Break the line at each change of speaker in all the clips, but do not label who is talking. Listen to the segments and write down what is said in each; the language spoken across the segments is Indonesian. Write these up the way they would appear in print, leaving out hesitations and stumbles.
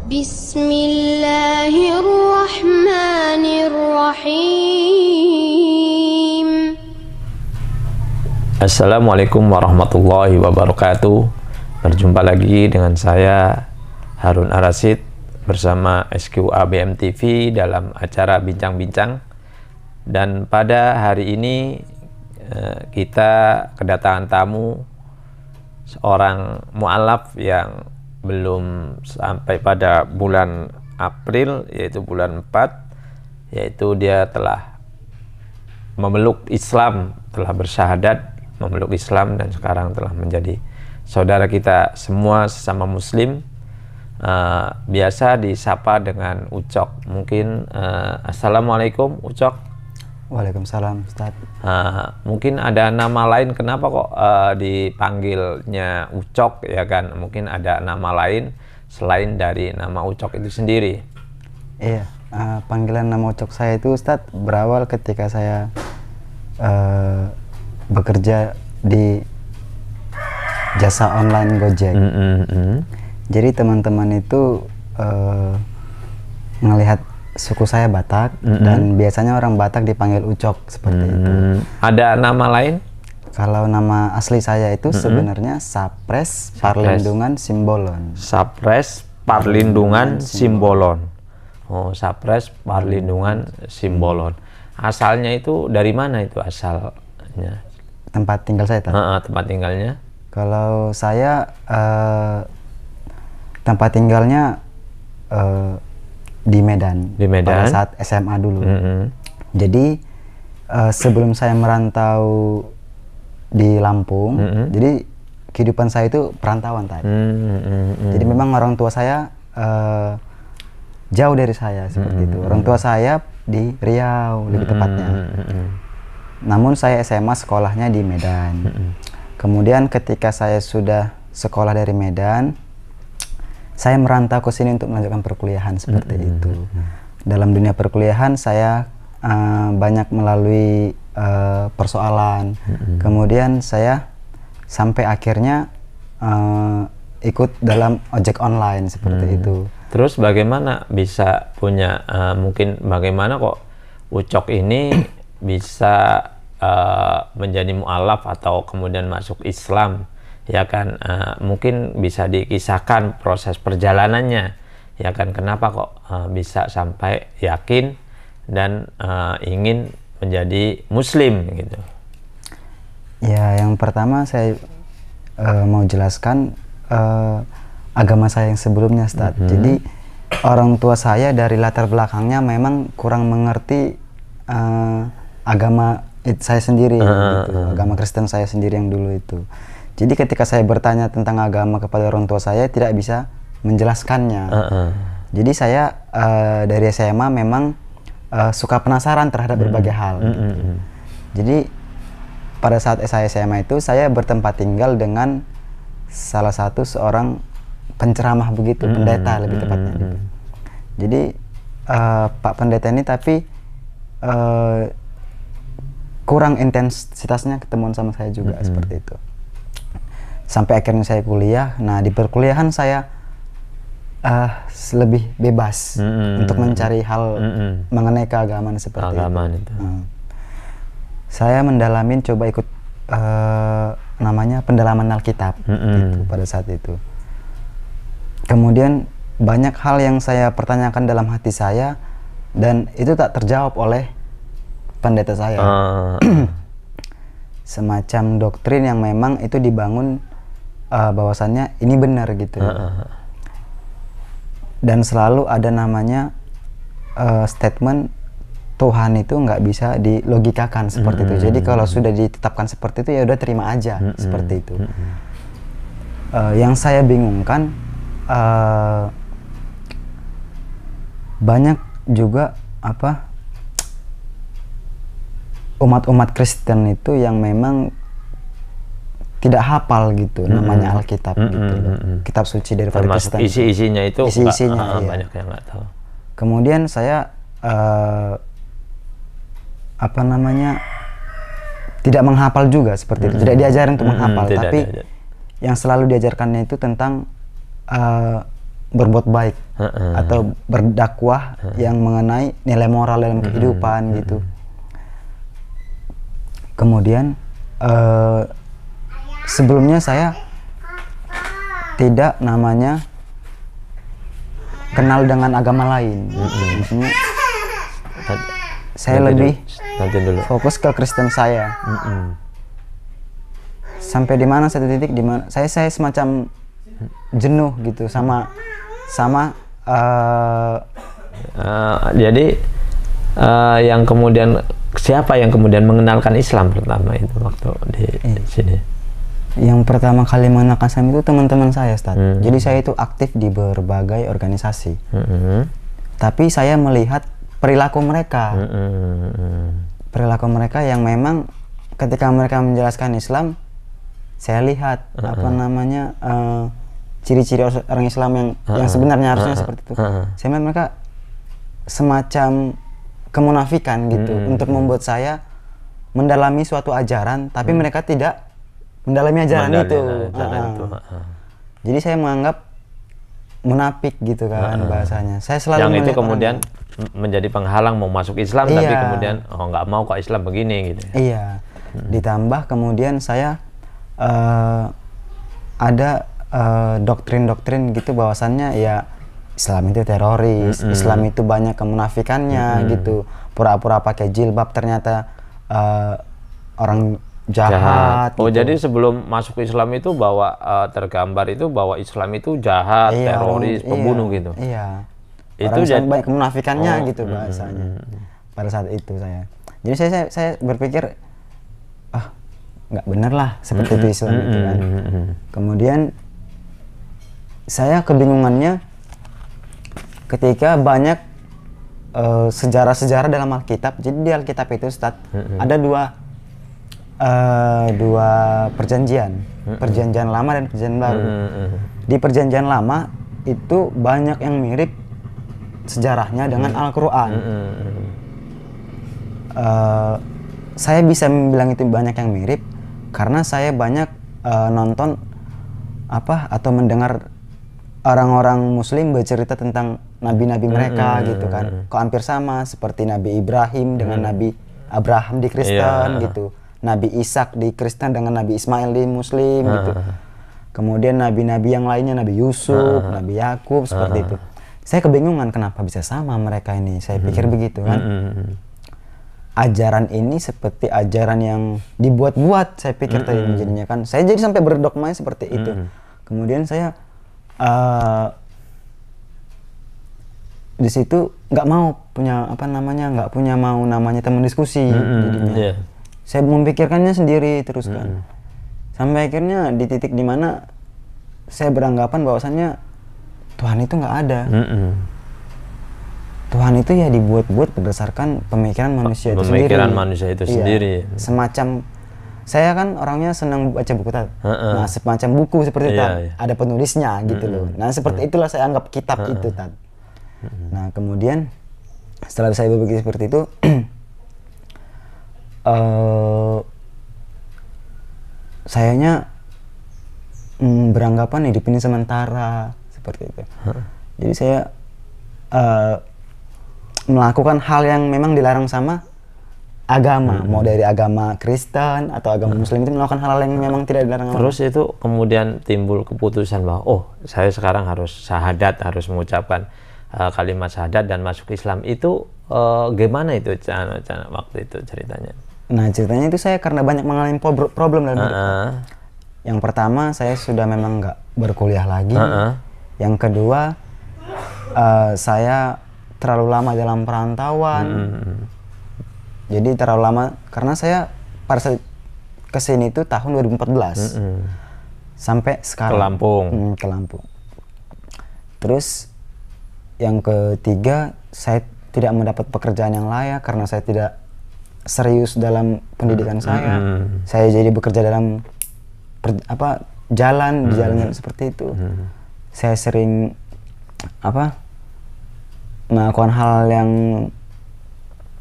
Bismillahirrahmanirrahim.
Assalamualaikum warahmatullahi wabarakatuh. Berjumpa lagi dengan saya Harun Ar-Rasyid bersama SQA BMTV dalam acara Bincang-Bincang. Dan pada hari ini kita kedatangan tamu seorang mu'alaf yang belum sampai pada bulan April, yaitu bulan 4, yaitu dia telah memeluk Islam, telah bersyahadat memeluk Islam, dan sekarang telah menjadi saudara kita semua sesama muslim. Biasa disapa dengan Ucok. Mungkin Assalamualaikum Ucok.
Waalaikumsalam Ustaz.
Mungkin ada nama lain, kenapa kok dipanggilnya Ucok, ya kan? Mungkin ada nama lain selain dari nama Ucok itu sendiri.
Iya, panggilan nama Ucok saya itu Ustaz berawal ketika saya bekerja di jasa online Gojek. Jadi teman-teman itu ngelihat suku saya Batak, dan biasanya orang Batak dipanggil Ucok seperti itu.
Ada nama lain?
Kalau nama asli saya itu sebenarnya Sapres Parlindungan Simbolon.
Sapres Parlindungan Simbolon. Oh, Sapres Parlindungan Simbolon. Asalnya itu dari mana itu asalnya?
Tempat tinggal saya,
tempat tinggalnya?
Kalau saya tempat tinggalnya di Medan.
Di Medan.
Pada saat SMA dulu. Jadi sebelum saya merantau di Lampung, jadi kehidupan saya itu perantauan tadi. Jadi memang orang tua saya jauh dari saya seperti itu. Orang tua saya di Riau lebih tepatnya. Namun saya SMA sekolahnya di Medan. Kemudian ketika saya sudah sekolah dari Medan, saya merantau ke sini untuk melanjutkan perkuliahan seperti itu. Dalam dunia perkuliahan saya banyak melalui persoalan. Kemudian saya sampai akhirnya ikut dalam ojek online seperti itu.
Terus bagaimana bisa punya mungkin bagaimana kok Ucok ini bisa menjadi mu'alaf atau kemudian masuk Islam, ya kan? Mungkin bisa dikisahkan proses perjalanannya, ya kan? Kenapa kok bisa sampai yakin dan ingin menjadi muslim gitu?
Ya, yang pertama saya mau jelaskan agama saya yang sebelumnya, Ustaz. Jadi orang tua saya dari latar belakangnya memang kurang mengerti agama saya sendiri, gitu. Agama Kristen saya sendiri yang dulu itu. Jadi ketika saya bertanya tentang agama kepada orang tua saya, tidak bisa menjelaskannya. Jadi saya dari SMA memang suka penasaran terhadap berbagai hal. Jadi pada saat saya SMA itu saya bertempat tinggal dengan salah satu seorang penceramah begitu, pendeta lebih tepatnya. Jadi Pak Pendeta ini tapi kurang intensitasnya ketemuan sama saya juga seperti itu. Sampai akhirnya saya kuliah. Nah, di perkuliahan saya lebih bebas untuk mencari hal mengenai keagamaan seperti itu. Saya mendalamin, coba ikut namanya pendalaman Alkitab gitu, pada saat itu. Kemudian banyak hal yang saya pertanyakan dalam hati saya, dan itu tak terjawab oleh pendeta saya. Semacam doktrin yang memang itu dibangun bahwasannya ini benar gitu. Dan selalu ada namanya statement Tuhan itu nggak bisa dilogikakan seperti itu. Jadi kalau sudah ditetapkan seperti itu, ya udah terima aja seperti itu. Yang saya bingungkan, banyak juga umat-umat Kristen itu yang memang tidak hafal gitu namanya Alkitab gitu, kitab suci daripada Kristen.
Isi-isinya itu
isi-isinya, iya.
Banyak yang nggak tahu.
Kemudian saya tidak menghafal juga seperti itu, tidak diajarin untuk menghafal, tapi yang selalu diajarkannya itu tentang berbuat baik atau berdakwah yang mengenai nilai moral dalam kehidupan gitu. Kemudian sebelumnya saya tidak namanya kenal dengan agama lain. Maksudnya saya lebih fokus ke Kristen saya. Sampai di mana satu titik di mana saya semacam jenuh gitu sama
jadi yang kemudian siapa yang kemudian mengenalkan Islam pertama itu waktu di sini?
Yang pertama kali mengenalkan Islam itu teman-teman saya, Ustaz. Jadi saya itu aktif di berbagai organisasi. Tapi saya melihat perilaku mereka. Perilaku mereka yang memang ketika mereka menjelaskan Islam, saya lihat apa namanya ciri-ciri orang Islam yang sebenarnya harusnya seperti itu. Saya melihat mereka semacam kemunafikan gitu untuk membuat saya mendalami suatu ajaran, tapi mereka tidak mendalami ajaran itu. Jadi saya menganggap munafik gitu kan bahasanya. Saya selalu
yang itu kemudian menjadi penghalang mau masuk Islam, tapi kemudian nggak mau kok Islam begini gitu.
Iya. Ditambah kemudian saya ada doktrin-doktrin gitu bahwasannya ya Islam itu teroris, Islam itu banyak kemunafikannya gitu. Pura-pura pakai jilbab ternyata orang jahat.
Oh
gitu.
jadi sebelum masuk Islam itu bahwa tergambar itu bahwa Islam itu jahat, teroris, pembunuh gitu.
Iya.
Itu
jadi banyak kemunafikannya gitu bahasanya. Pada saat itu saya. Jadi saya berpikir nggak bener lah seperti itu Islam itu kan. Kemudian saya kebingungannya ketika banyak sejarah-sejarah dalam Alkitab. Jadi di Alkitab itu Ustaz ada dua perjanjian, perjanjian lama dan perjanjian baru. Di perjanjian lama itu banyak yang mirip sejarahnya dengan Al-Quran. Saya bisa bilang itu banyak yang mirip karena saya banyak nonton atau mendengar orang-orang Muslim bercerita tentang nabi-nabi mereka gitu kan. Kok hampir sama seperti Nabi Ibrahim dengan Nabi Abraham di Kristen gitu. Nabi Ishak di Kristen dengan Nabi Ismail di Muslim gitu. Kemudian nabi-nabi yang lainnya, Nabi Yusuf, Nabi Yakub seperti itu. Saya kebingungan kenapa bisa sama mereka ini. Saya pikir begitu kan. Ajaran ini seperti ajaran yang dibuat-buat, saya pikir tadi jadinya kan. Saya jadi sampai berdogma seperti itu. Kemudian saya di situ nggak mau punya nggak punya namanya teman diskusi jadinya. Saya memikirkannya sendiri terus kan. Sampai akhirnya di titik dimana saya beranggapan bahwasannya Tuhan itu nggak ada. Tuhan itu ya dibuat-buat berdasarkan pemikiran manusia itu sendiri.
Pemikiran manusia itu sendiri.
Semacam saya kan orangnya senang baca buku nah semacam buku seperti itu ada penulisnya gitu loh. Nah seperti itulah saya anggap kitab itu Tad. Nah kemudian setelah saya berpikir seperti itu sayanya beranggapan hidup ini sementara seperti itu. Jadi saya melakukan hal yang memang dilarang sama agama, mau dari agama Kristen atau agama Muslim itu melakukan hal yang memang tidak dilarang.
Terus itu kemudian timbul keputusan bahwa saya sekarang harus syahadat, harus mengucapkan kalimat syahadat dan masuk Islam. Itu gimana itu waktu itu ceritanya?
Nah ceritanya itu saya karena banyak mengalami problem dalam hidup. Yang pertama saya sudah memang nggak berkuliah lagi. Yang kedua saya terlalu lama dalam perantauan. Jadi terlalu lama karena saya pada saat kesini itu tahun 2014 sampai sekarang
ke Lampung.
Ke Lampung. Terus yang ketiga saya tidak mendapat pekerjaan yang layak karena saya tidak serius dalam pendidikan saya. Saya jadi bekerja dalam jalan di jalan seperti itu. Saya sering melakukan hal yang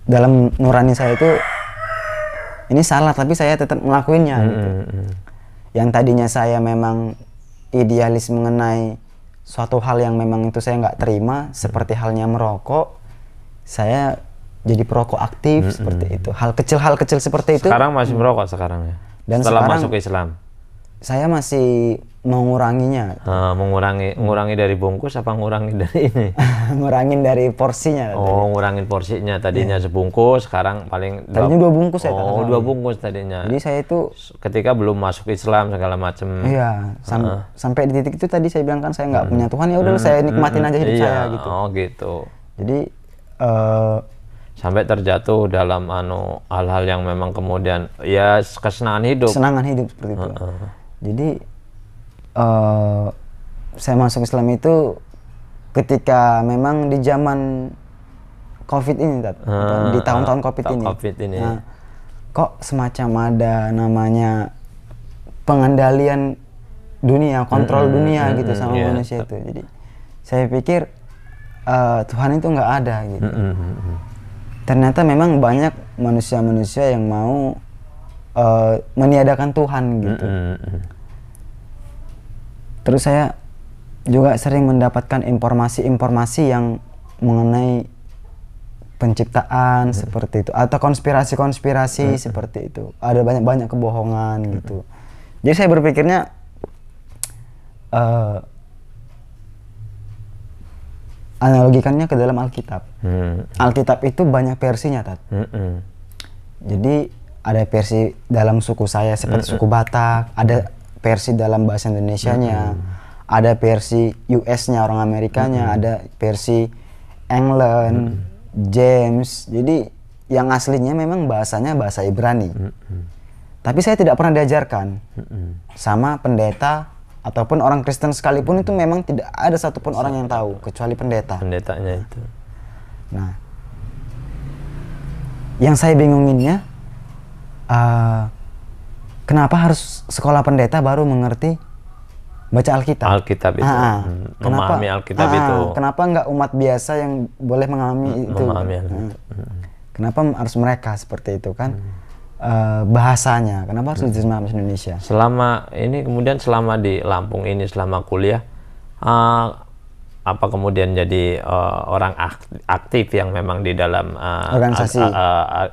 dalam nurani saya itu ini salah tapi saya tetap ngelakuinnya gitu. Yang tadinya saya memang idealis mengenai suatu hal yang memang itu saya nggak terima, seperti halnya merokok, saya jadi perokok aktif seperti itu. Hal kecil seperti itu.
Sekarang masih merokok sekarang ya?
Dan
setelah
sekarang
masuk Islam?
Saya masih menguranginya.
Mengurangi dari bungkus apa ngurangi dari ini?
Ngurangin dari porsinya.
Oh, ngurangin porsinya. Tadinya sebungkus, sekarang paling...
Tadinya 2 bungkus ya.
Oh, 2 bungkus tadinya.
Jadi saya itu...
Ketika belum masuk Islam segala macam.
Iya, sampai di titik itu tadi saya bilang kan saya nggak punya Tuhan, ya udah saya nikmatin aja hidup saya gitu.
Oh gitu.
Jadi...
sampai terjatuh dalam hal-hal yang memang kemudian ya kesenangan hidup. Kesenangan
hidup seperti itu. Jadi saya masuk Islam itu ketika memang di zaman COVID ini, di tahun-tahun COVID ini. Nah, kok semacam ada namanya pengendalian dunia, kontrol dunia gitu sama manusia itu. Jadi saya pikir Tuhan itu nggak ada gitu. Ternyata memang banyak manusia-manusia yang mau meniadakan Tuhan gitu. Terus saya juga sering mendapatkan informasi-informasi yang mengenai penciptaan seperti itu, atau konspirasi-konspirasi seperti itu. Ada banyak-banyak kebohongan gitu. Jadi saya berpikirnya analogikannya ke dalam Alkitab. Alkitab itu banyak versinya, Tat. Jadi ada versi dalam suku saya seperti suku Batak, ada versi dalam bahasa Indonesianya, ada versi US-nya orang Amerikanya, ada versi England, James. Jadi yang aslinya memang bahasanya bahasa Ibrani. Tapi saya tidak pernah diajarkan sama pendeta ataupun orang Kristen sekalipun, itu memang tidak ada satupun orang yang tahu kecuali pendeta.
Pendetanya itu.
Nah, yang saya bingunginnya, kenapa harus sekolah pendeta baru mengerti baca Alkitab?
Alkitab itu, memahami Alkitab itu.
Kenapa nggak umat biasa yang boleh memahami itu? Kenapa harus mereka seperti itu kan? Bahasanya, kenapa harus diterjemahkan bahasa Indonesia?
Selama ini kemudian selama di Lampung ini, selama kuliah, apa kemudian jadi orang aktif yang memang di dalam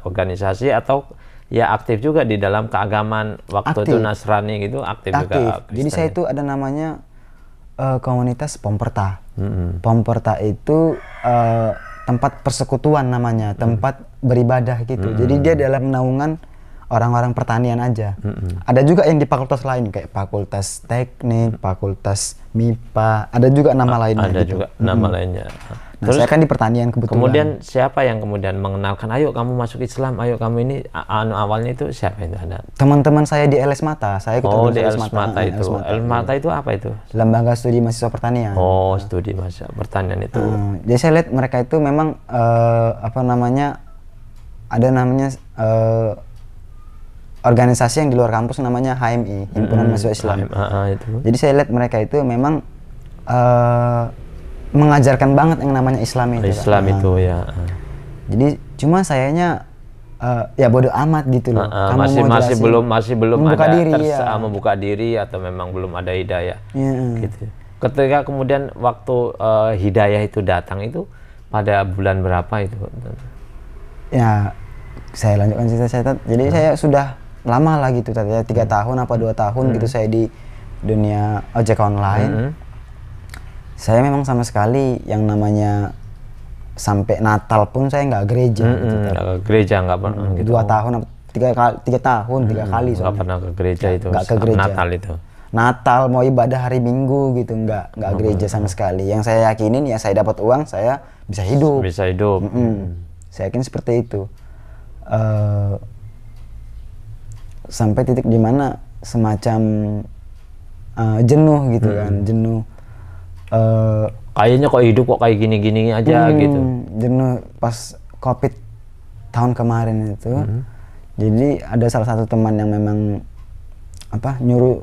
organisasi atau ya aktif juga di dalam keagamaan waktu itu Nasrani gitu, aktif juga Kristen.
Jadi saya itu ada namanya komunitas Pomperta. Pomperta itu tempat persekutuan namanya, tempat beribadah gitu. Jadi dia dalam naungan orang-orang pertanian aja. Ada juga yang di fakultas lain kayak fakultas teknik, fakultas MIPA, ada juga nama lainnya.
Ada
gitu.
juga nama lainnya.
Nah, terus saya kan di pertanian kebetulan.
Kemudian siapa yang kemudian mengenalkan, ayo kamu masuk Islam, ayo kamu ini, awalnya itu siapa itu ada?
Teman-teman saya di LS Mata. Saya
di LS Mata itu. LS Mata itu apa itu?
Lembaga Studi Mahasiswa Pertanian.
Oh, studi mahasiswa pertanian itu.
Jadi saya lihat mereka itu memang ada namanya organisasi yang di luar kampus namanya HMI, Himpunan Mahasiswa Islam.
Itu.
Jadi saya lihat mereka itu memang mengajarkan banget yang namanya Islam itu.
Islam itu ya.
Jadi cuma sayanya ya bodoh amat gitu loh.
Masih belum
membuka
ada
diri,
membuka diri atau memang belum ada hidayah. Gitu. Ketika kemudian waktu hidayah itu datang itu pada bulan berapa itu?
Ya, saya lanjutkan cerita saya. Jadi saya sudah lama lah gitu, 3 tahun apa 2 tahun gitu saya di dunia ojek online. Saya memang sama sekali yang namanya sampai Natal pun saya nggak gereja.
Gereja nggak pernah.
2 tahun, 3 tahun, 3 kali.
Nggak pernah ke gereja itu.
Nggak ke gereja.
Natal itu.
Natal mau ibadah hari Minggu gitu, nggak gereja sama sekali. Yang saya yakinin ya saya dapat uang, saya bisa hidup.
Bisa hidup.
Saya yakin seperti itu. Sampai titik dimana semacam jenuh gitu kan, jenuh.
Kayaknya kok hidup kok kayak gini-gini aja gitu.
Jenuh pas COVID tahun kemarin itu. Jadi ada salah satu teman yang memang nyuruh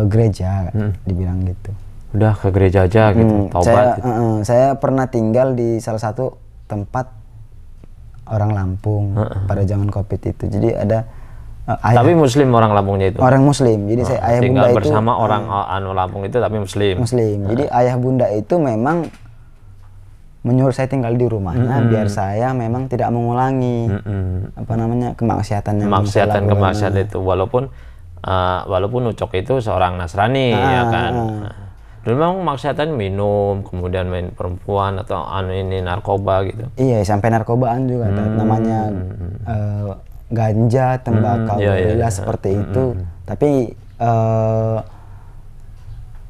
gereja, dibilang gitu.
Udah ke gereja aja gitu, taubat.
Saya pernah tinggal di salah satu tempat orang Lampung pada zaman COVID itu. Jadi ada
Tapi Muslim orang Lampungnya itu.
Orang Muslim. Jadi saya ayah bunda
tinggal
itu
bersama orang Lampung itu tapi Muslim.
Muslim. Jadi ayah bunda itu memang menyuruh saya tinggal di rumahnya biar saya memang tidak mengulangi kemaksiatan
itu, walaupun Ucok itu seorang Nasrani ya kan. Dulu memang maksiatan minum, kemudian main perempuan atau ini narkoba gitu.
Iya, sampai narkobaan juga namanya ganja, tembakau, seperti itu. Tapi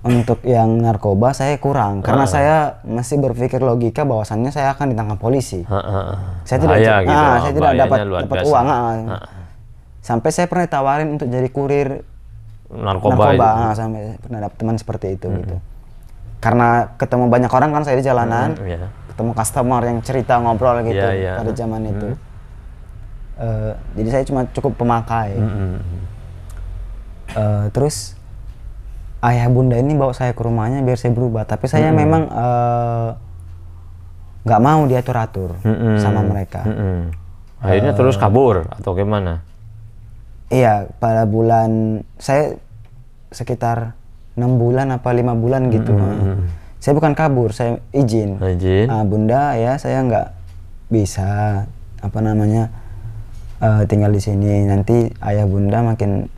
untuk yang narkoba saya kurang karena saya masih berpikir logika bahwasannya saya akan ditangkap polisi. Saya tidak saya tidak dapat uang. Sampai saya pernah ditawarin untuk jadi kurir narkoba. Sampai pernah dapat teman seperti itu gitu. Karena ketemu banyak orang kan saya di jalanan, ketemu customer yang cerita ngobrol gitu pada zaman itu. Jadi saya cuma cukup pemakai. Terus ayah bunda ini bawa saya ke rumahnya biar saya berubah, tapi saya memang nggak mau diatur-atur sama mereka.
Akhirnya terus kabur atau gimana?
Iya, pada bulan saya sekitar 6 bulan apa 5 bulan gitu. Saya bukan kabur, saya izin. Bunda ya saya nggak bisa tinggal di sini. Nanti ayah bunda makin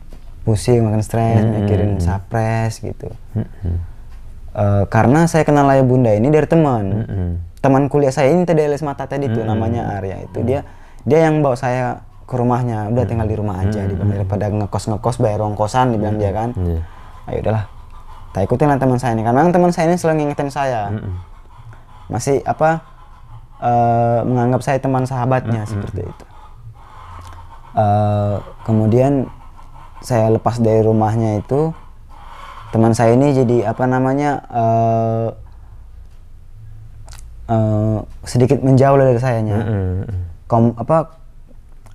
pusing, makin stres, mikirin sapres gitu. Karena saya kenal ayah bunda ini dari teman. Teman kuliah saya ini tadi LS Mata tadi tuh namanya Arya itu. Dia yang bawa saya ke rumahnya. Udah tinggal di rumah aja daripada ngekos bayar ongkosan dibilang dia kan. Ayo udahlah. Tak ikutin lah teman saya ini. Karena teman saya ini selalu ngingetin saya. Masih menganggap saya teman sahabatnya seperti itu. Kemudian saya lepas dari rumahnya itu, teman saya ini jadi sedikit menjauh dari sayanya.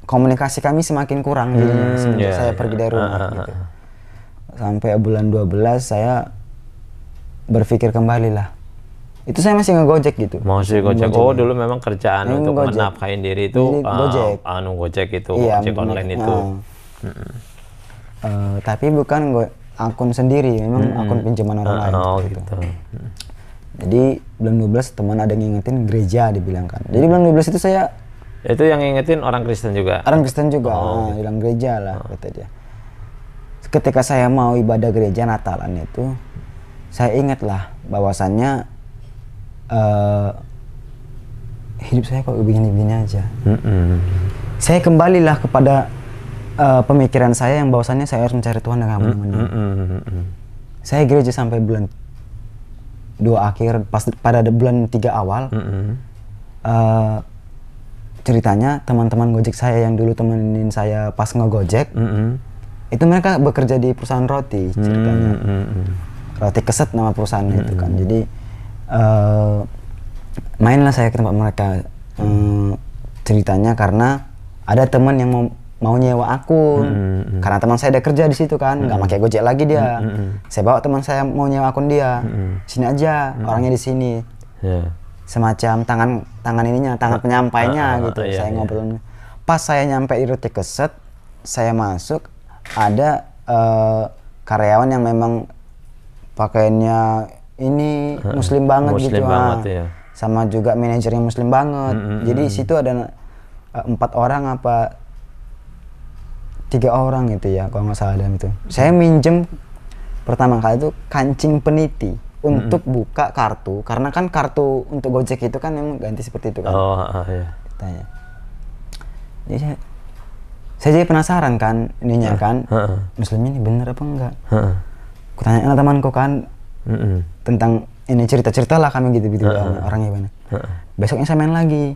Komunikasi kami semakin kurang jadinya semenjak saya pergi dari rumah gitu. Sampai bulan 12 saya berpikir kembali lah. Itu saya masih ngegojek gitu.
Masih gojek. Oh, dulu memang kerjaan untuk menafkahin diri itu
gojek.
Gojek itu,
iya,
gojek online itu.
Tapi bukan akun sendiri, memang akun pinjaman orang lain. Gitu. Jadi bulan 12 teman ada ngingetin gereja dibilang kan. Jadi bulan 12 itu saya
itu yang ngingetin orang Kristen juga.
Orang Kristen juga, bilang gereja lah kata dia. Ketika saya mau ibadah gereja Natalan itu, saya ingatlah bahwasannya hidup saya kok begini-begini aja. Saya kembalilah kepada pemikiran saya yang bahwasannya saya harus mencari Tuhan dengan benar-benar. Saya gereja sampai bulan 2 akhir, pada bulan 3 awal. Ceritanya teman-teman Gojek saya yang dulu temenin saya pas ngegojek, itu mereka bekerja di perusahaan roti ceritanya. Roti Keset nama perusahaannya itu kan. Jadi mainlah saya ke tempat mereka. Ceritanya karena ada teman yang mau nyewa akun. Karena teman saya ada kerja di situ kan, nggak pakai Gojek lagi dia. Saya bawa teman saya mau nyewa akun dia. Sini aja, orangnya di sini. Semacam tangan ininya, tangan penyampainya gitu. Saya ngobrol. Pas saya nyampe di Roti Keset, saya masuk, ada karyawan yang memang pakaiannya ini muslim banget gitu. Sama juga manajernya muslim banget. Jadi situ ada 4 orang apa 3 orang gitu ya kalau nggak salah dalam itu. Saya minjem pertama kali itu kancing peniti untuk buka kartu, karena kan kartu untuk Gojek itu kan memang ganti seperti itu kan. Tanya. Jadi saya jadi penasaran kan ininya kan, muslimnya ini bener apa enggak? Aku tanya sama temanku kan tentang ini, cerita lah kami gitu-gitu orangnya gimana. Besoknya saya main lagi.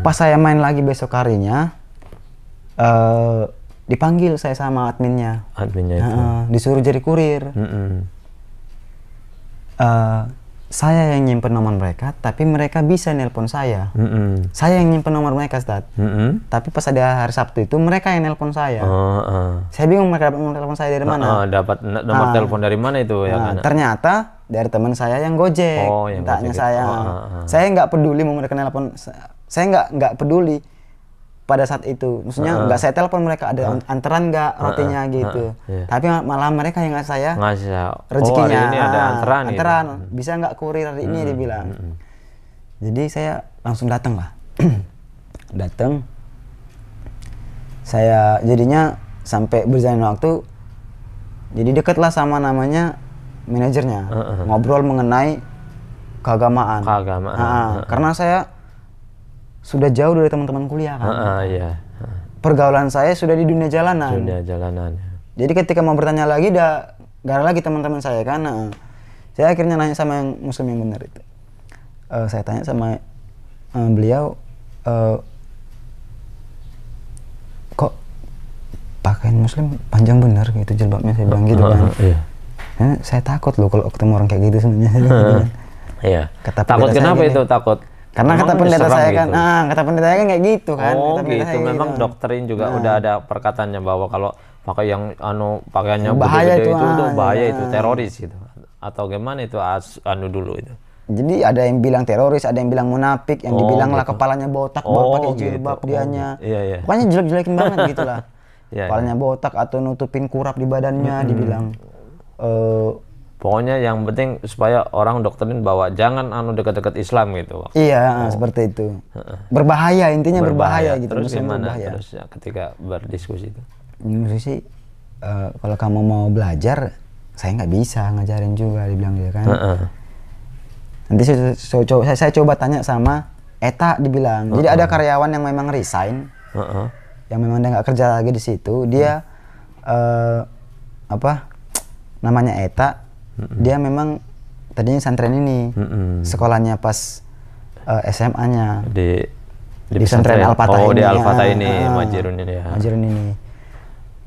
Pas saya main lagi besok harinya, dipanggil saya sama adminnya. Adminnya itu. Disuruh jadi kurir. Saya yang nyimpen nomor mereka, tapi mereka bisa nelpon saya. Saya yang nyimpen nomor mereka, Ustaz. Tapi pas ada hari Sabtu itu mereka yang nelpon saya. Saya bingung mereka dapat nomor telepon saya dari mana.
Dapat nomor telepon dari mana itu ya kan?
Ternyata dari teman saya yang Gojek. Tanya saya. Saya nggak peduli mau mereka nelpon. Saya nggak peduli. pada saat itu. Maksudnya nggak saya telepon mereka, ada anteran nggak rotinya gitu. Tapi malah mereka yang ngasih saya rezekinya.
Hari ini ada anteran.
Bisa nggak kurir hari ini dibilang. Jadi saya langsung datang lah. Datang. Saya jadinya sampai berjalan waktu. Jadi deket lah sama namanya manajernya. Ngobrol mengenai keagamaan. Karena saya sudah jauh dari teman-teman kuliah kan. Pergaulan saya sudah di dunia jalanan. Jadi ketika mau bertanya lagi, gak ada lagi teman-teman saya kan. Saya akhirnya nanya sama yang muslim yang benar itu. Saya tanya sama beliau, kok pakaian muslim panjang benar gitu jilbabnya, saya bilang gitu kan. Saya takut loh kalau ketemu orang kayak gitu sebenarnya.
Takut kenapa itu takut?
Karena kata pendeta saya kan, kata pendeta saya kan kayak gitu kan.
Oh gitu, memang doktrin juga udah ada perkataannya bahwa kalau pakai yang pakaiannya
bahaya
gede-gede
itu,
itu bahaya, itu teroris gitu. Atau gimana itu dulu itu.
Jadi ada yang bilang teroris, ada yang bilang munafik, yang dibilang lah kepalanya botak, pakai jilbab dianya. Pokoknya jelek-jelekin banget gitu lah. Kepalanya botak atau nutupin kurap di badannya, dibilang.
Pokoknya yang penting supaya orang doktrin bahwa jangan dekat-dekat Islam gitu.
Iya, seperti itu. Berbahaya, intinya berbahaya gitu.
Terus gimana terus ketika berdiskusi itu?
Diskusi, kalau kamu mau belajar, saya nggak bisa ngajarin juga, dibilang dia kan. Nanti saya coba tanya sama Eta, dibilang. Jadi ada karyawan yang memang resign, yang memang dia nggak kerja lagi di situ. Dia namanya Eta. Dia memang tadinya santren ini, sekolahnya pas SMA-nya di pesantren Al-Fatah ini.
Di Al-Fatah ini, Majirun ini.
Majirun ini.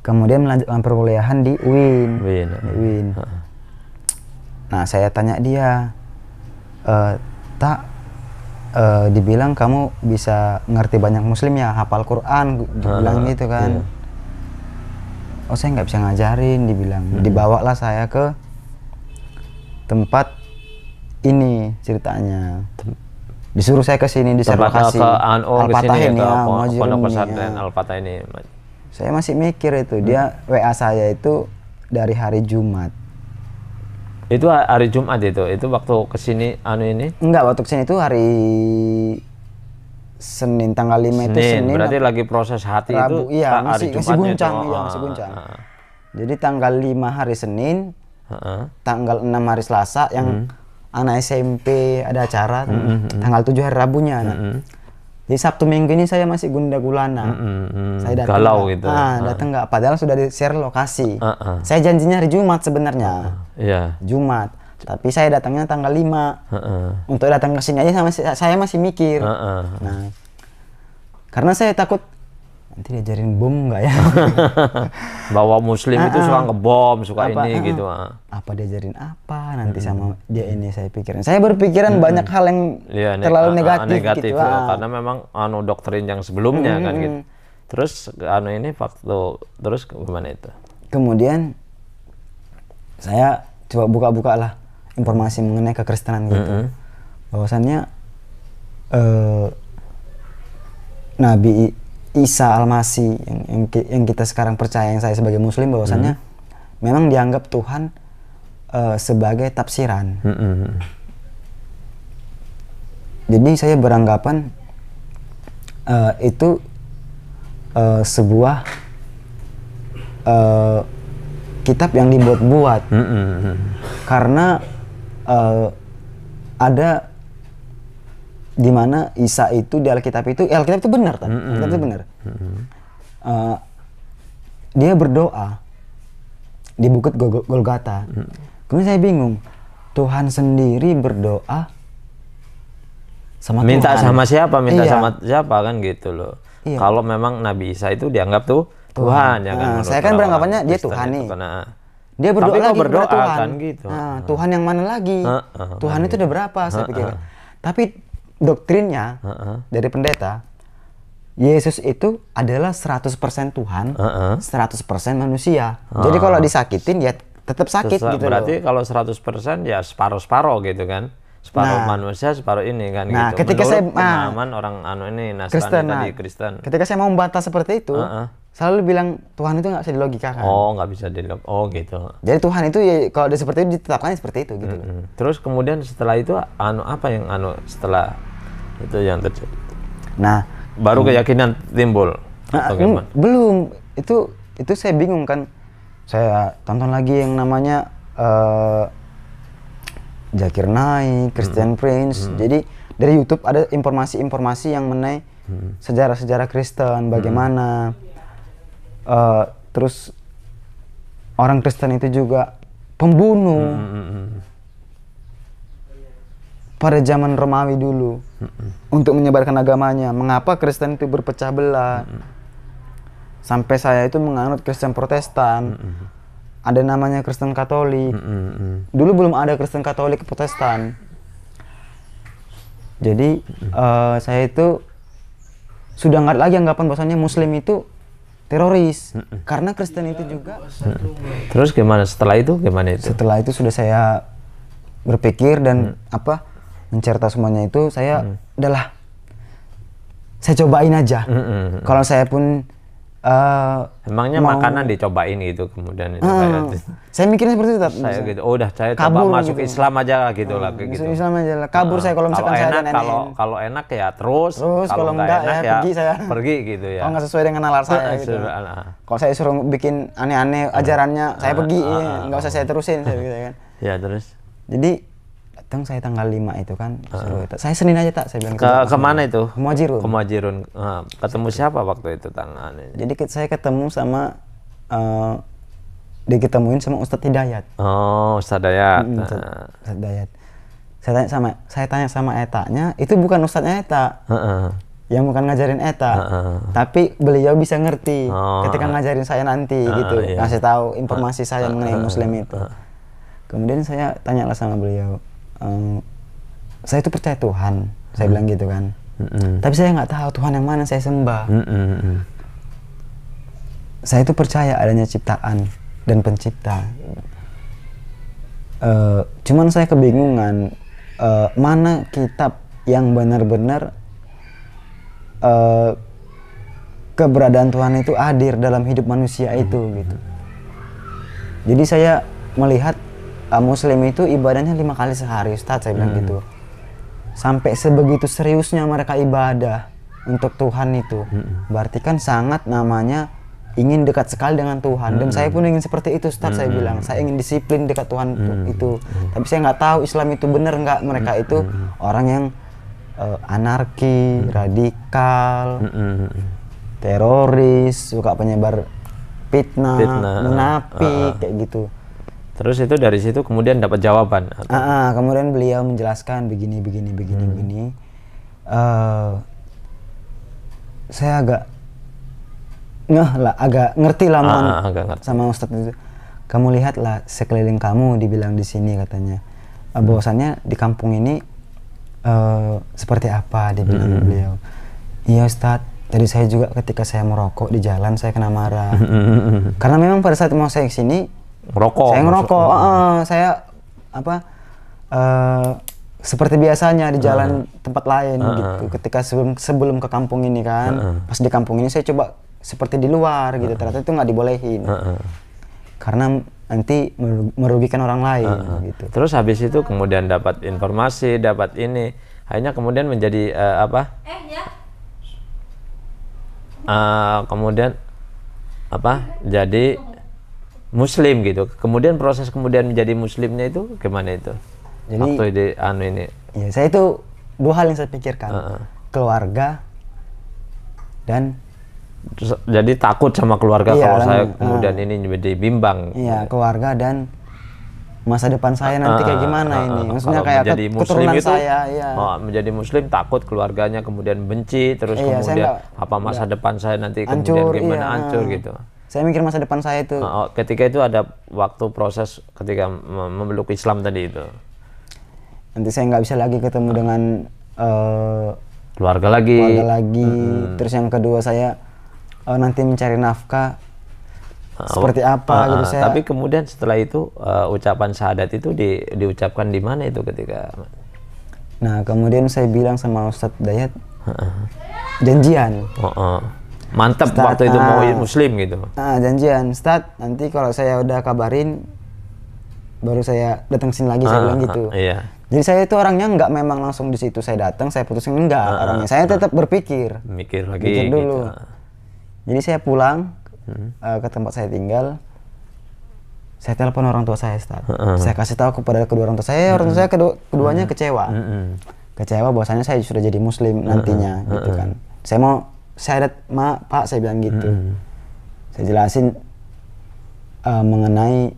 Kemudian melanjutkan perkuliahan di UIN. Nah, saya tanya dia, dibilang kamu bisa ngerti banyak muslim ya, hafal Quran, dibilang gitu kan. Oh, saya nggak bisa ngajarin, dibilang. Dibawalah saya ke tempat ini ceritanya. Disuruh saya ke sini, di lokasi
Al-Fatah ini, Pondok Pesantren Al-Fatah ini.
Saya masih mikir itu, dia WA saya itu dari hari Jumat.
Itu hari Jumat itu waktu kesini ini?
Enggak, waktu kesini itu hari Senin, tanggal 5 itu Senin.
Berarti lagi proses hati
Rabu,
itu
iya,
hari
masih guncang, masih guncang. Jadi tanggal 5 hari Senin, tanggal 6 hari Selasa, yang anak SMP ada acara, tanggal 7 hari Rabunya. Jadi Sabtu Minggu ini saya masih gundah gulana. Saya datang
galau gitu.
Datang nggak, padahal sudah di-share lokasi. Saya janjinya hari Jumat sebenarnya. Jumat. Tapi saya datangnya tanggal 5. Untuk datang ke sini aja saya masih mikir. Nah, karena saya takut nanti diajarin bom nggak ya?
Bahwa muslim itu suka ngebom, suka ini gitu.
Apa diajarin apa nanti sama dia ini, saya pikirin. Saya berpikiran banyak hal yang terlalu negatif gitu.
Karena memang doktrin yang sebelumnya kan gitu. Terus ini terus gimana itu?
Kemudian saya coba buka-buka lah informasi mengenai kekristenan gitu. Bahwasannya Nabi Isa Al-Masih yang kita sekarang percaya, yang saya sebagai muslim, bahwasannya memang dianggap Tuhan sebagai tafsiran. Jadi saya beranggapan itu sebuah kitab yang dibuat-buat. Karena ada di mana Isa itu di Alkitab itu benar kan? Alkitab itu benar. Dia berdoa di Bukit Golgota. Kemudian saya bingung, Tuhan sendiri berdoa sama
minta
Tuhan.
Sama siapa? Sama siapa kan gitu loh. Kalau memang Nabi Isa itu dianggap Tuhan ya kan.
Saya kan beranggapannya dia Tuhan nih. Dia berdoa lagi kepada Tuhan.
Kan gitu.
Tuhan yang mana lagi? Tuhan itu udah berapa? Saya pikir. Tapi doktrinnya dari pendeta, Yesus itu adalah 100% Tuhan, 100% manusia. Jadi kalau disakitin ya tetap sakit gitu
berarti loh. Kalau 100% ya separuh-separuh gitu kan. separuh manusia, separuh ini kan
nah,
gitu.
ketika
Menurut
saya
pemahaman orang ini Nasrani Kristen.
Ketika saya mau membantah seperti itu, selalu bilang Tuhan itu nggak bisa dilogikakan.
Oh, nggak bisa gitu.
Jadi Tuhan itu ya kalau dia seperti itu ditetapkan seperti itu gitu.
Terus kemudian setelah itu apa yang setelah itu yang terjadi?
Nah,
baru keyakinan timbul.
Belum. Itu saya bingung kan. Saya tonton lagi yang namanya Zakir Naik, Christian Prince. Jadi dari YouTube ada informasi-informasi yang mengenai sejarah-sejarah Kristen, bagaimana terus orang Kristen itu juga pembunuh pada zaman Romawi dulu untuk menyebarkan agamanya. Mengapa Kristen itu berpecah belah? Sampai saya itu menganut Kristen Protestan. Ada namanya Kristen Katolik. Dulu belum ada Kristen Katolik Protestan. Jadi saya itu sudah nggak lagi anggapan bahwasanya Muslim itu teroris, karena Kristen itu juga.
Terus gimana setelah itu?
Setelah itu sudah saya berpikir dan mencerita semuanya itu, saya udahlah, saya cobain aja. Kalau saya pun
emangnya makanan dicobain gitu kemudian itu
saya mikirnya seperti itu.
Saya gitu, saya
kabur
coba masuk
gitu.
Islam aja gitu lah kayak gitu.
Islam aja lah. Kabur saya kalau misalkan saya
enak, kalau enak ya terus
kalau enggak
enak
ya pergi saya.
Pergi gitu ya.
Kalau nggak sesuai dengan nalar saya gitu. Kalau saya suruh bikin aneh-aneh ajarannya, saya pergi, nggak usah saya terusin saya gitu kan.
Ya terus.
Jadi datang saya tanggal 5 itu kan. Saya Senin aja saya bilang
ke mana itu?
Ke Muhajirun.
Ketemu siapa waktu itu tangannya?
Jadi saya ketemu sama diketemuin sama Ustadz Hidayat.
Oh, Ustadz Hidayat.
Ustadz Hidayat. Saya tanya sama etanya, itu bukan Ustadznya eta. Yang bukan ngajarin eta. Tapi beliau bisa ngerti ketika ngajarin saya nanti gitu.
Iya.
Ngasih tahu informasi saya mengenai Muslim itu. Kemudian saya tanyalah sama beliau, saya itu percaya Tuhan, saya bilang gitu kan. Tapi saya nggak tahu Tuhan yang mana saya sembah. Saya itu percaya adanya ciptaan dan pencipta. Cuman saya kebingungan mana kitab yang benar-benar keberadaan Tuhan itu hadir dalam hidup manusia itu gitu. Jadi saya melihat Muslim itu ibadahnya 5 kali sehari, Ustadz, saya bilang gitu. Sampai sebegitu seriusnya mereka ibadah untuk Tuhan itu. Berarti kan sangat namanya ingin dekat sekali dengan Tuhan. Dan saya pun ingin seperti itu, Ustadz, saya bilang. Saya ingin disiplin dekat Tuhan itu. Tapi saya nggak tahu Islam itu benar nggak. Mereka itu orang yang anarki, radikal, teroris, suka penyebar fitnah, munafik, kayak gitu.
Terus itu dari situ kemudian dapat jawaban.
Kemudian beliau menjelaskan begini. Saya agak ngerti lah sama Ustadz itu. Kamu lihatlah sekeliling kamu, dibilang di sini katanya. Bahwasannya di kampung ini seperti apa, dibilang beliau. Iya Ustadz, tadi saya juga ketika saya merokok di jalan saya kena marah. Karena memang pada saat mau saya kesini saya ngerokok, saya seperti biasanya di jalan tempat lain gitu. Ketika sebelum ke kampung ini kan, pas di kampung ini saya coba seperti di luar gitu. Ternyata itu nggak dibolehin, karena nanti merugikan orang lain gitu.
Terus habis itu kemudian dapat informasi, dapat ini, akhirnya kemudian menjadi kemudian jadi Muslim gitu. Kemudian proses menjadi Muslimnya itu gimana itu? Jadi, waktu ini.
Ya, saya itu 2 hal yang saya pikirkan. Keluarga dan
jadi takut sama keluarga kalau saya kemudian ini menjadi bimbang.
Iya, keluarga dan masa depan saya nanti kayak gimana ini. Maksudnya kayak
keturunan
itu, saya
menjadi Muslim takut keluarganya kemudian benci, terus kemudian masa depan saya nanti
hancur,
kemudian gimana hancur gitu.
Saya mikir masa depan saya itu.
Ketika itu ada waktu proses ketika memeluk Islam tadi itu.
Nanti saya nggak bisa lagi ketemu dengan
keluarga lagi.
Terus yang kedua saya nanti mencari nafkah seperti apa gitu saya.
Tapi kemudian setelah itu ucapan syahadat itu diucapkan di mana itu ketika?
Nah kemudian saya bilang sama Ustadz Dayat, janjian.
Mantap
Ustadz,
waktu itu mau muslim gitu.
Janjian, Ustadz nanti kalau saya udah kabarin baru saya datang sini lagi, saya bilang gitu.
Iya.
Jadi saya itu orangnya nggak memang langsung di situ saya datang, saya putusin, enggak. Orangnya saya tetap berpikir.
Mikir lagi.
Mikir dulu.
Gitu.
Jadi saya pulang ke tempat saya tinggal. Saya telepon orang tua saya, Ustaz. Saya kasih tahu kepada kedua orang tua saya. Orang tua saya keduanya kecewa. Kecewa bahwasanya saya sudah jadi muslim nantinya, gitu kan. Saya mau syahadat, Pak, saya bilang gitu. Saya jelasin mengenai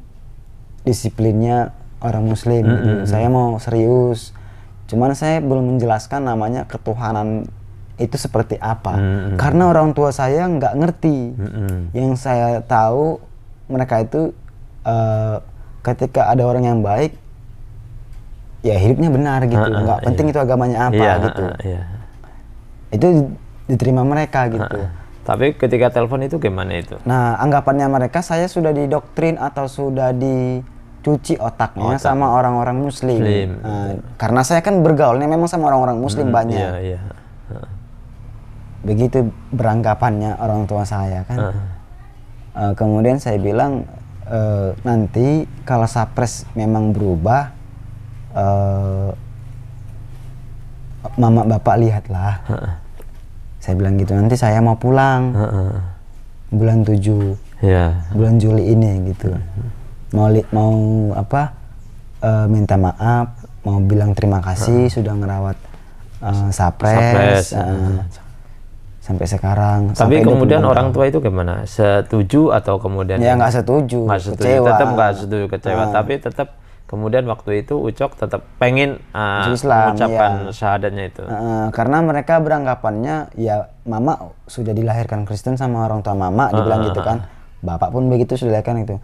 disiplinnya orang muslim. Gitu. Saya mau serius. Cuman saya belum menjelaskan namanya ketuhanan itu seperti apa. Karena orang tua saya nggak ngerti. Yang saya tahu mereka itu ketika ada orang yang baik, ya hidupnya benar gitu. Nggak penting itu agamanya apa gitu. Itu diterima mereka gitu.
Tapi ketika telepon itu gimana itu?
Nah, anggapannya mereka saya sudah didoktrin atau sudah dicuci otaknya sama orang-orang muslim. Karena saya kan bergaulnya memang sama orang-orang muslim banyak. Begitu beranggapannya orang tua saya kan. Kemudian saya bilang, nanti kalau Sapres memang berubah, mama bapak lihatlah. Saya bilang gitu, nanti saya mau pulang bulan 7 bulan Juli ini gitu. Mau minta maaf, mau bilang terima kasih sudah ngerawat Sapres. Sampai sekarang.
Tapi kemudian orang tua itu gimana? Setuju atau kemudian?
Ya nggak setuju. Kecewa.
Tetap nggak setuju, kecewa. Tapi tetap kemudian waktu itu Ucok tetap pengen mengucapkan syahadatnya itu.
Karena mereka beranggapannya ya mama sudah dilahirkan Kristen sama orang tua mama, dibilang gitu kan. Bapak pun begitu sudah dilahirkan itu.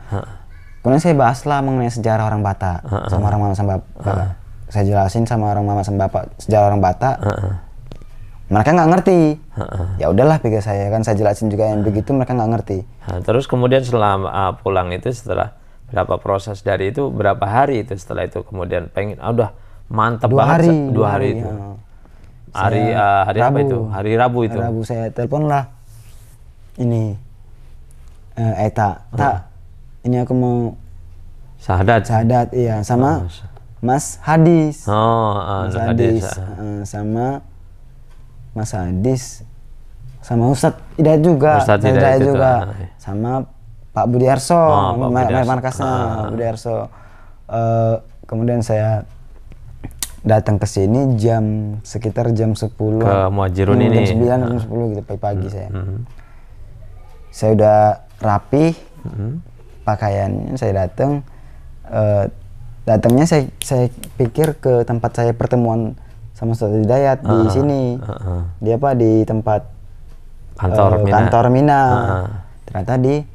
Kemudian saya bahaslah mengenai sejarah orang Batak sama orang mama sama bapak. Saya jelasin sama orang mama sama bapak sejarah orang Batak. Mereka nggak ngerti. Ya udahlah, pikir saya kan saya jelasin juga yang begitu, mereka nggak ngerti.
Terus kemudian setelah pulang itu, setelah berapa proses dari itu, berapa hari itu setelah itu kemudian pengen udah mantap banget. 2 hari itu. Hari Rabu. Apa itu? Hari Rabu itu.
Hari Rabu saya telepon lah. Ini Tak, ini aku mau syahadat iya sama Mas Hadis. Mas Hadis. Sama Mas Hadis sama Ustadz Hidayat juga, sama Pak Budiarso, markasnya Budiarso. Kemudian saya datang ke sini sekitar jam 10
ke Muhajirun ini.
Jam 9 jam 10 gitu pagi saya. Saya udah rapi pakaiannya, saya datang. Datangnya saya pikir ke tempat saya pertemuan sama Ustadz Hidayat di sini. Dia di tempat kantor Mina. Ternyata di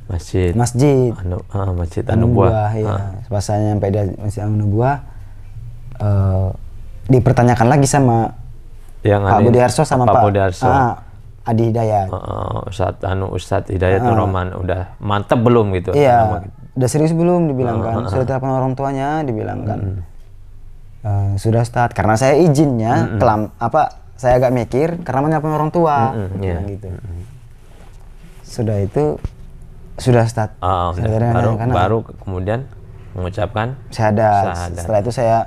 masjid An-Nubuwah. Pas saya nyampe di Masjid An-Nubuwah, dipertanyakan lagi sama Pak Budiarso sama Pak Adi Hidayat.
Ustadz Hidayat Roman udah mantep belum gitu?
Iya, udah serius belum dibilang kan. Sudah telepon orang tuanya dibilang kan. Sudah start, karena saya izinnya saya agak mikir karena menyapa orang tua gitu. Sudah itu sudah start.
Baru kemudian mengucapkan
syahadat. Setelah itu saya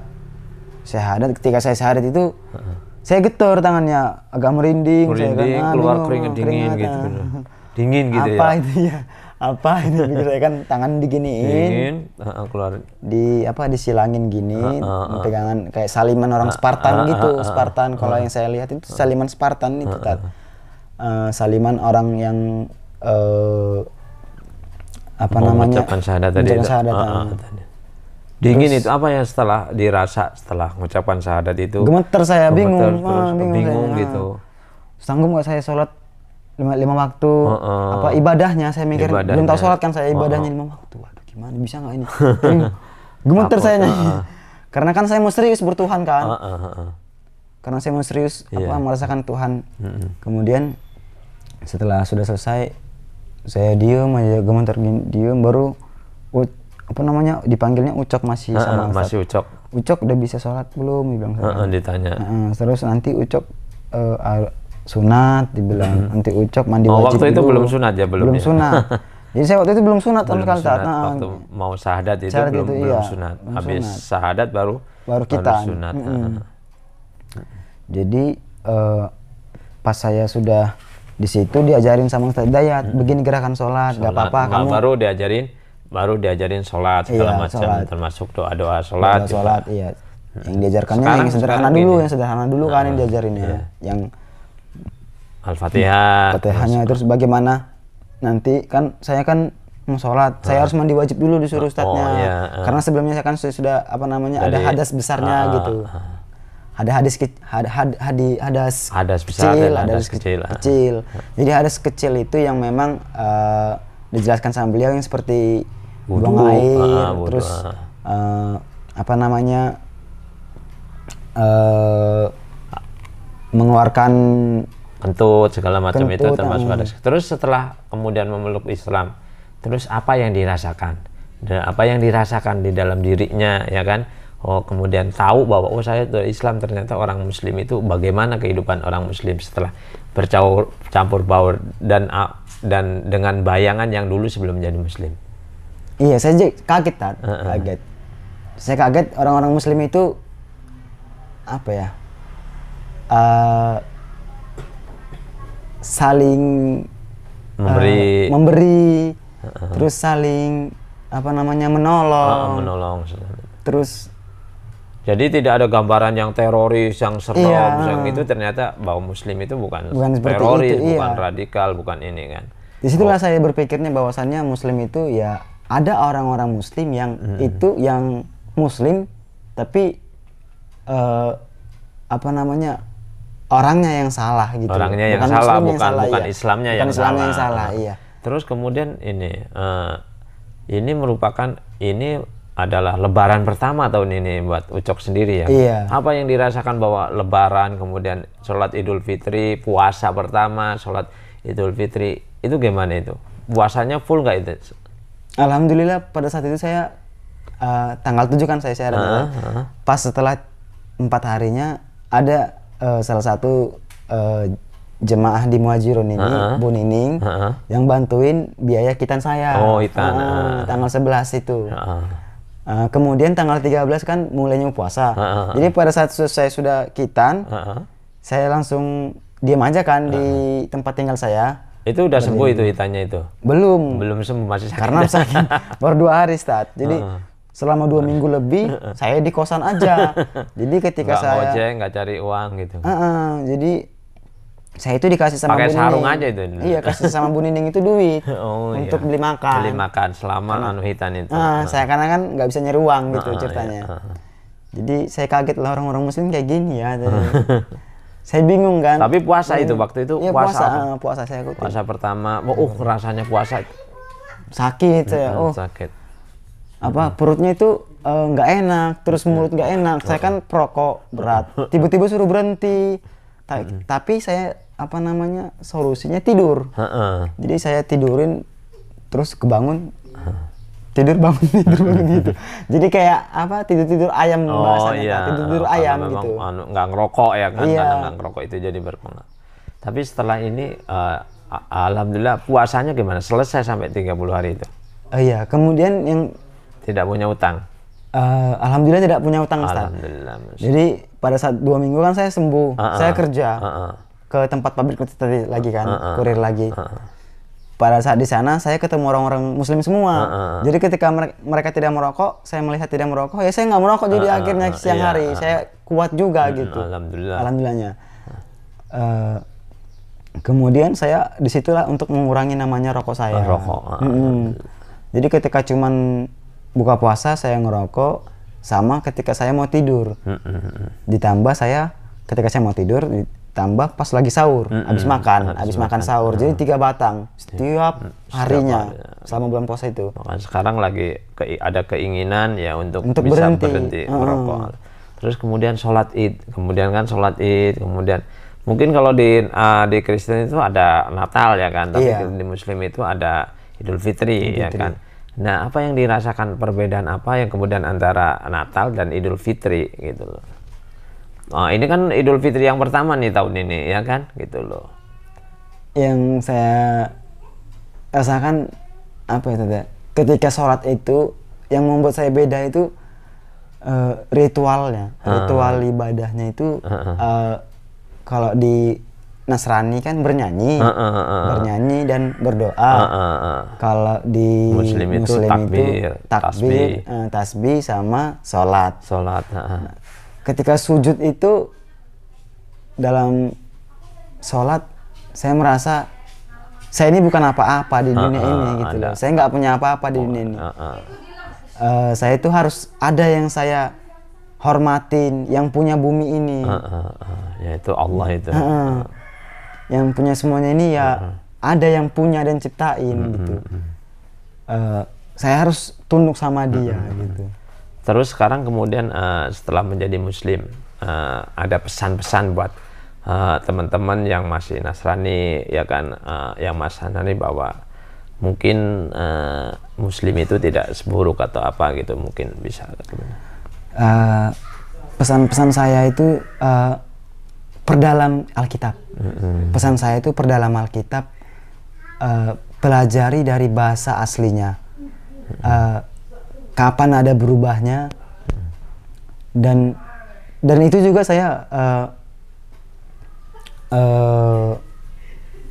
syahadat. Ketika saya syahadat itu saya getar tangannya, agak merinding saya kan,
keluar keringat dingin gitu. Dingin gitu
apa itu ya? Apa ini pikir saya kan, tangan diginiin,
keluar
disilangin gini, pegangan kayak saliman orang Spartan gitu. Spartan kalau yang saya lihat itu saliman Spartan itu saliman orang yang
mengucapkan syahadat tadi. Dingin terus, itu apa yang setelah mengucapkan syahadat itu?
Gemeter saya, bingung
gitu.
Sanggup nggak saya sholat 5 waktu, ibadahnya saya mikir, belum tahu sholat kan saya, ibadahnya 5 waktu. Waduh, gimana bisa nggak ini? Gemeter saya nyanyi. Karena kan saya mau serius bertuhan kan. Karena saya mau serius merasakan Tuhan. Kemudian setelah sudah selesai, saya diem aja, gemeter diem, baru dipanggilnya Ucok masih sama
masih Ucok.
Ucok udah bisa sholat belum, dibilang saya.
Ditanya.
Terus nanti Ucok sunat, dibilang nanti Ucok mandi wajib
waktu itu
dulu.
belum sunat ya, belum ya?
Sunat. Jadi saya waktu itu belum sunat sama sekali.
Waktu mau syahadat itu belum
iya,
sunat.
belum
Habis
sunat.
syahadat baru
kita
sunat.
Jadi pas saya sudah di situ diajarin sama Ustaz Dayat, begini gerakan sholat, nggak apa-apa kamu.
Baru diajarin sholat segala macam, termasuk doa-doa sholat.
Sholat, iya. Yang diajarkannya yang sederhana dulu, kan yang diajarinnya. Yang
Al-Fatihah.
Fatihahnya terus bagaimana nanti kan saya kan mau sholat, saya harus mandi wajib dulu disuruh Ustadznya. Karena sebelumnya saya kan sudah ada hadas besarnya gitu. Ada hadas
besar
kecil,
dan hadas kecil.
Jadi hadas kecil itu yang memang dijelaskan sama beliau yang seperti buang air, terus mengeluarkan
kentut segala macam itu termasuk hadas. Terus setelah kemudian memeluk Islam, terus apa yang dirasakan? Dan apa yang dirasakan di dalam dirinya, ya kan? Oh, kemudian tahu bahwa saya dari Islam, ternyata orang Muslim itu bagaimana kehidupan orang Muslim setelah bercampur baur dan dengan bayangan yang dulu sebelum menjadi Muslim.
Iya, saya kaget, kaget. Saya kaget orang-orang Muslim itu apa ya? Saling memberi, terus saling menolong. Terus
jadi tidak ada gambaran yang teroris, yang serem, yang itu ternyata bahwa Muslim itu bukan teroris, bukan radikal, bukan ini kan.
Disitulah saya berpikirnya bahwasannya Muslim itu ya ada orang-orang Muslim yang itu yang Muslim tapi orangnya yang salah gitu.
Orangnya yang
bukan
salah,
bukan
Islamnya yang salah.
Iya.
Terus kemudian ini merupakan adalah Lebaran pertama tahun ini buat Ucok sendiri ya.
Iya.
Apa yang dirasakan bahwa Lebaran, kemudian sholat Idul Fitri, puasa pertama, sholat Idul Fitri, itu gimana itu? Puasanya full nggak itu?
Alhamdulillah pada saat itu saya tanggal 7 kan saya syahadat. Pas setelah 4 harinya ada salah satu jemaah di Muhajirun ini, Bu Nining, yang bantuin biaya kitan saya.
Oh, hitan.
Tanggal 11 itu. Kemudian tanggal 13 kan mulainya puasa. Jadi pada saat saya sudah kitan, saya langsung diam aja kan di tempat tinggal saya.
Itu udah sembuh itu hitannya itu?
Belum
sembuh, masih sakit.
Karena sakit baru 2 hari, Ustaz. Jadi selama 2 minggu lebih saya di kosan aja. Jadi ketika saya
ngojek, nggak cari uang gitu.
Jadi saya itu dikasih sama Bu Nining.
Pakai sarung aja itu.
Iya, kasih sama Bu Nining itu duit untuk beli makan.
Beli makan selama hitan itu.
Saya karena kan nggak bisa nyari uang gitu ceritanya. Jadi saya kaget lah orang-orang Muslim kayak gini ya. Saya bingung kan.
Tapi puasa itu waktu itu
iya, puasa saya ikutin.
Puasa pertama, rasanya puasa
sakit saya.
Sakit.
Perutnya itu nggak enak, terus mulut nggak enak. Saya kan perokok berat. Tiba-tiba suruh berhenti. Tapi saya solusinya tidur. Jadi saya tidurin terus kebangun. Tidur bangun gitu. Jadi kayak tidur ayam bahasanya. Tidur ayam gitu.
Nggak ngerokok ya kan, karena nggak ngerokok itu jadi berpengaruh. Tapi setelah ini alhamdulillah puasanya gimana? Selesai sampai 30 hari itu?
Iya, kemudian yang
tidak punya utang.
Alhamdulillah tidak punya utang, Ustaz.
Alhamdulillah.
Jadi pada saat 2 minggu kan saya sembuh. Saya kerja ke tempat pabrik tadi lagi kan, kurir lagi. Pada saat di sana saya ketemu orang-orang Muslim semua. Jadi ketika mereka tidak merokok, saya melihat tidak merokok, ya saya nggak merokok. Jadi akhirnya siang hari saya kuat juga gitu. Alhamdulillahnya. Kemudian saya disitulah untuk mengurangi namanya rokok saya. Jadi ketika cuman buka puasa saya ngerokok, sama ketika saya mau tidur. Ditambah saya ketika saya mau tidur tambah pas lagi sahur, habis makan sahur. Jadi 3 batang setiap harinya selama bulan puasa itu.
Sekarang lagi ada keinginan ya untuk bisa berhenti merokok. Terus kemudian sholat Id, kemudian mungkin kalau di Kristen itu ada Natal ya kan, tapi di Muslim itu ada Idul Fitri ya kan. Nah, apa yang dirasakan, perbedaan apa yang kemudian antara Natal dan Idul Fitri gitu loh. Nah, ini kan Idul Fitri yang pertama nih tahun ini ya kan gitu loh.
Yang saya rasakan apa itu teh? Ketika sholat itu yang membuat saya beda itu ritualnya, ritual ibadahnya itu kalau di Nasrani kan bernyanyi, bernyanyi dan berdoa. Kalau di
Muslim itu takbir,
tasbih sama sholat.
Nah,
ketika sujud itu dalam sholat saya merasa saya ini bukan apa-apa di dunia ini gitu loh. Saya nggak punya apa-apa di dunia ini. Saya itu harus ada yang saya hormatin, yang punya bumi ini.
Yaitu Allah itu.
Yang punya semuanya ini ya ada yang punya dan ciptain gitu. Saya harus tunduk sama dia gitu.
Terus sekarang kemudian setelah menjadi Muslim, ada pesan-pesan buat teman-teman yang masih Nasrani ya kan, yang masih Nasrani bahwa mungkin Muslim itu tidak seburuk atau apa gitu, mungkin bisa
pesan-pesan saya itu perdalam Alkitab. Pesan saya itu perdalam Alkitab, pelajari dari bahasa aslinya, kapan ada berubahnya, dan itu juga saya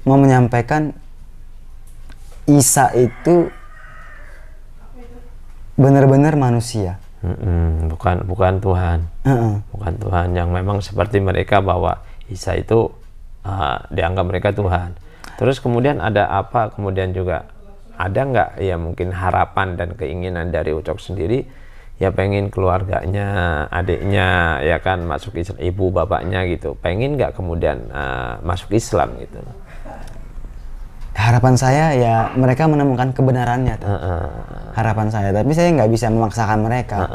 mau menyampaikan Isa itu benar-benar manusia,
bukan Tuhan, bukan Tuhan yang memang seperti mereka bahwa Isa itu dianggap mereka Tuhan. Terus kemudian ada apa? Kemudian juga ada nggak ya mungkin harapan dan keinginan dari Ucok sendiri ya pengen keluarganya, adiknya ya kan masuk Islam, ibu bapaknya gitu, pengen nggak kemudian masuk Islam gitu?
Harapan saya ya mereka menemukan kebenarannya, harapan saya. Tapi saya nggak bisa memaksakan mereka.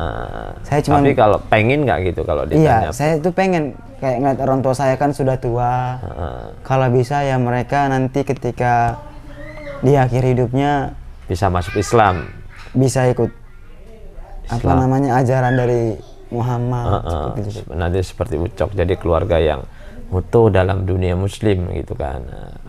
Saya cuma.
Tapi kalau pengen nggak gitu kalau ditanya?
Iya, saya itu pengen kayak ngeliat orang tua saya kan sudah tua. Kalau bisa ya mereka nanti ketika di akhir hidupnya
bisa masuk Islam,
bisa ikut apa namanya ajaran dari Muhammad.
Nanti seperti Ucok jadi keluarga yang utuh dalam dunia Muslim gitu kan,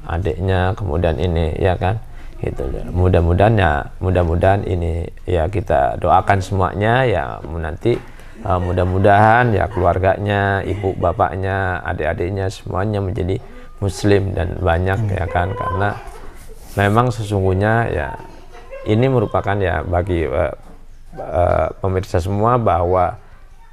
adiknya kemudian ini ya kan gitu. Mudah-mudahan ini ya kita doakan semuanya ya nanti mudah-mudahan ya keluarganya, ibu bapaknya, adik-adiknya semuanya menjadi Muslim dan banyak ya kan, karena memang sesungguhnya ya ini merupakan ya bagi pemirsa semua bahwa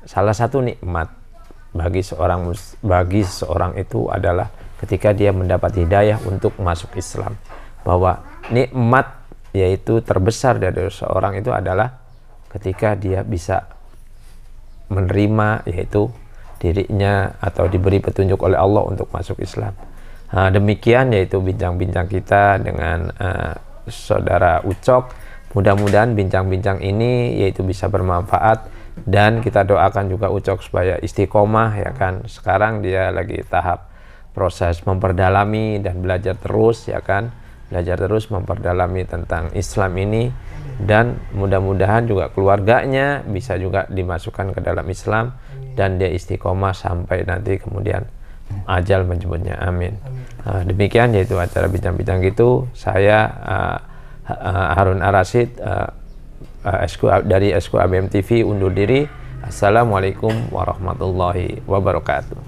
salah satu nikmat bagi seorang itu adalah ketika dia mendapat hidayah untuk masuk Islam, bahwa nikmat yaitu terbesar dari seorang itu adalah ketika dia bisa menerima yaitu dirinya atau diberi petunjuk oleh Allah untuk masuk Islam. Demikian yaitu bincang-bincang kita dengan saudara Ucok. Mudah-mudahan bincang-bincang ini yaitu bisa bermanfaat, dan kita doakan juga Ucok supaya istiqomah ya kan. Sekarang dia lagi tahap proses memperdalami dan belajar terus ya kan, belajar terus memperdalami tentang Islam ini, dan mudah-mudahan juga keluarganya bisa juga dimasukkan ke dalam Islam dan dia istiqomah sampai nanti kemudian ajal menjemputnya, amin. Demikian yaitu acara bincang-bincang gitu. Saya Harun Ar-Rasyid dari Esku ABM TV undur diri. Assalamualaikum warahmatullahi wabarakatuh.